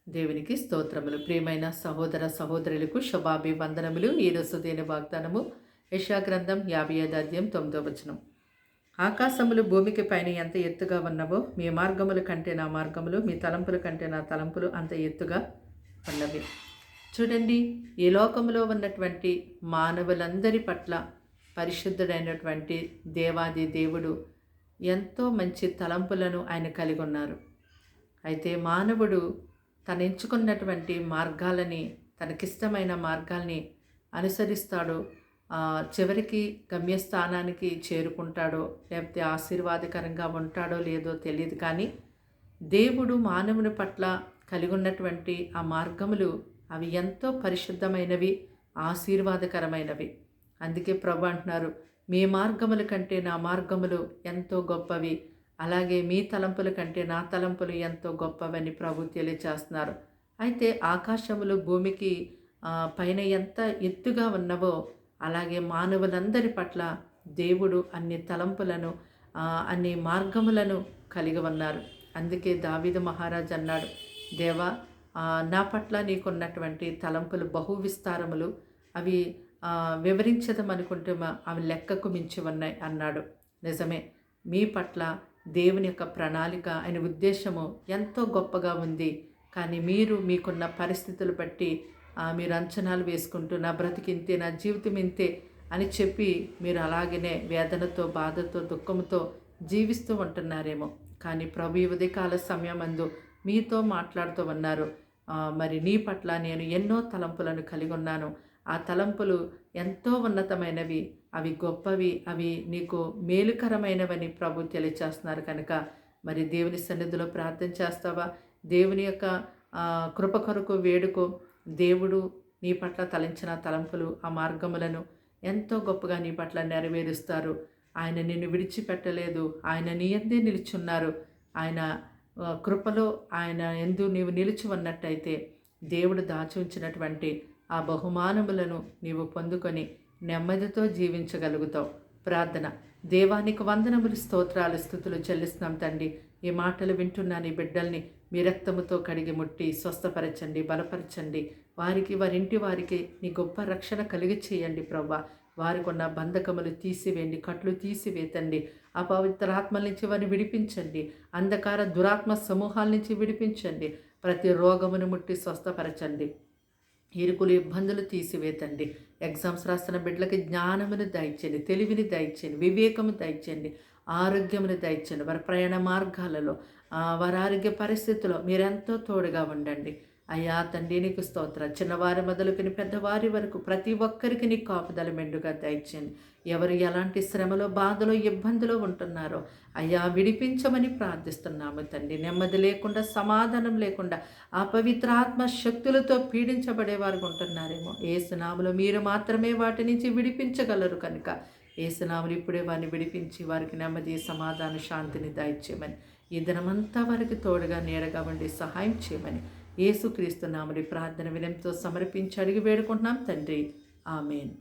దేవునికి స్తోత్రములు. ప్రియమైన సహోదర సహోదరులకు శుభాభివందనములు. ఈరోజు దేని వాగ్దానము యెషయా గ్రంథం 55వ అధ్యాయం 9వ వచనం. ఆకాశములు భూమికి పైన ఎంత ఎత్తుగా ఉన్నవో మీ మార్గముల కంటే నా మార్గములు, మీ తలంపుల కంటే నా తలంపులు అంత ఎత్తుగా ఉన్నవి. చూడండి, ఈ లోకంలో ఉన్నటువంటి మానవులందరి పట్ల పరిశుద్ధుడైనటువంటి దేవాది దేవుడు ఎంతో మంచి తలంపులను ఆయన కలిగి ఉన్నారు. అయితే మానవుడు తను ఎంచుకున్నటువంటి మార్గాలని, తనకిష్టమైన మార్గాల్ని అనుసరిస్తాడో చివరికి గమ్యస్థానానికి చేరుకుంటాడో లేకపోతే ఆశీర్వాదకరంగా ఉంటాడో లేదో తెలియదు. కానీ దేవుడు మానవుని పట్ల కలిగి ఉన్నటువంటి ఆ మార్గములు అవి ఎంతో పరిశుద్ధమైనవి, ఆశీర్వాదకరమైనవి. అందుకే ప్రభు అంటున్నారు, మీ మార్గముల కంటే నా మార్గములు ఎంతో గొప్పవి, అలాగే మీ తలంపుల కంటే నా తలంపులు ఎంతో గొప్పవని ప్రభు తెలియచేస్తున్నారు. అయితే ఆకాశములు భూమికి పైన ఎంత ఎత్తుగా ఉన్నవో అలాగే మానవులందరి పట్ల దేవుడు అన్ని తలంపులను అన్ని మార్గములను కలిగి ఉన్నారు. అందుకే దావీదు మహారాజు అన్నాడు, దేవా, నా పట్ల నీకున్నటువంటి తలంపులు బహు విస్తారములు, అవి వివరించదమనుకుంటే అవి లెక్కకు మించి ఉన్నాయి అన్నాడు. నిజమే, మీ పట్ల దేవుని యొక్క ప్రణాళిక, ఆయన ఉద్దేశము ఎంతో గొప్పగా ఉంది. కానీ మీకున్న పరిస్థితులు బట్టి మీరు అంచనాలు వేసుకుంటూ నా బ్రతికింతే, నా జీవితం ఇంతే అని చెప్పి మీరు అలాగనే వేదనతో, బాధతో, దుఃఖంతో జీవిస్తూ ఉంటున్నారేమో. కానీ ప్రభు ఈ ఉదయకాల సమయమందు మీతో మాట్లాడుతూ ఉన్నారు, మరి నీ పట్ల నేను ఎన్నో తలంపులను కలిగి ఉన్నాను. ఆ తలంపులు ఎంతో ఉన్నతమైనవి, అవి గొప్పవి, అవి నీకు మేలుకరమైనవని ప్రభు తెలియచేస్తున్నారు. కనుక మరి దేవుని సన్నిధిలో ప్రార్థన చేస్తావా? దేవుని యొక్క కృప కొరకు వేడుకో. దేవుడు నీ పట్ల తలంచిన తలంపులు, ఆ మార్గములను ఎంతో గొప్పగా నీ పట్ల నెరవేరుస్తారు. ఆయన నిన్ను విడిచిపెట్టలేదు, ఆయన నీ యందే నిలుచున్నారు. ఆయన కృపలో ఆయన యందు నీవు నిలిచి ఉన్నట్టయితే దేవుడు దాచి ఉంచినటువంటి ఆ బహుమానములను నీవు పొందుకొని నెమ్మదితో జీవించగలుగుతావు. ప్రార్థన. దేవానికి వందనములు, స్తోత్రాలు, స్తుతులు చెల్లిస్తున్నాం తండ్రి. ఈ మాటలు వింటున్న నీ బిడ్డల్ని మీ రక్తముతో కడిగి ముట్టి స్వస్థపరచండి, బలపరచండి. వారింటి వారికి నీ గొప్ప రక్షణ కలిగి చేయండి ప్రభా. వారికి ఉన్న బంధకములు తీసివేయండి, కట్లు తీసివేతండి. అపవిత్రాత్మల నుంచి వారిని విడిపించండి, అంధకార దురాత్మ సమూహాల నుంచి విడిపించండి. ప్రతి రోగమును ముట్టి స్వస్థపరచండి, ఇరుకులు ఇబ్బందులు తీసివేతండి. ఎగ్జామ్స్ రాస్తున్న బిడ్డలకి జ్ఞానమును దయచేయండి, తెలివిని దయచేయండి, వివేకము దయచేయండి, ఆరోగ్యమును దయచేయండి. వారి ప్రయాణ మార్గాలలో, వారి ఆరోగ్య పరిస్థితుల్లో మీరెంతో తోడుగా ఉండండి. అయ్యా తండ్రి, నీకు స్తోత్ర. చిన్నవారి మొదలుకొని పెద్దవారి వరకు ప్రతి ఒక్కరికి నీ కాపుదల మెండుగా దయచేయండి. ఎవరు ఎలాంటి శ్రమలో, బాధలో, ఇబ్బందులో ఉంటున్నారో అయ్యా విడిపించమని ప్రార్థిస్తున్నాము తండ్రి. నెమ్మది లేకుండా, సమాధానం లేకుండా అపవిత్రాత్మ శక్తులతో పీడించబడేవారు ఉంటున్నారేమో. ఏసునామములో మీరు మాత్రమే వాటి నుంచి విడిపించగలరు. కనుక ఏసునామములో ఇప్పుడే వారిని విడిపించి వారికి నెమ్మది, సమాధాన, శాంతిని దయచేయమని, ఈ దినమంతా వారికి తోడుగా నీడగా ఉండి సహాయం చేయమని యేసుక్రీస్తు నామములో ప్రార్థన వినయంతో సమర్పించి అడిగి వేడుకుంటున్నాం తండ్రి. ఆమేన్.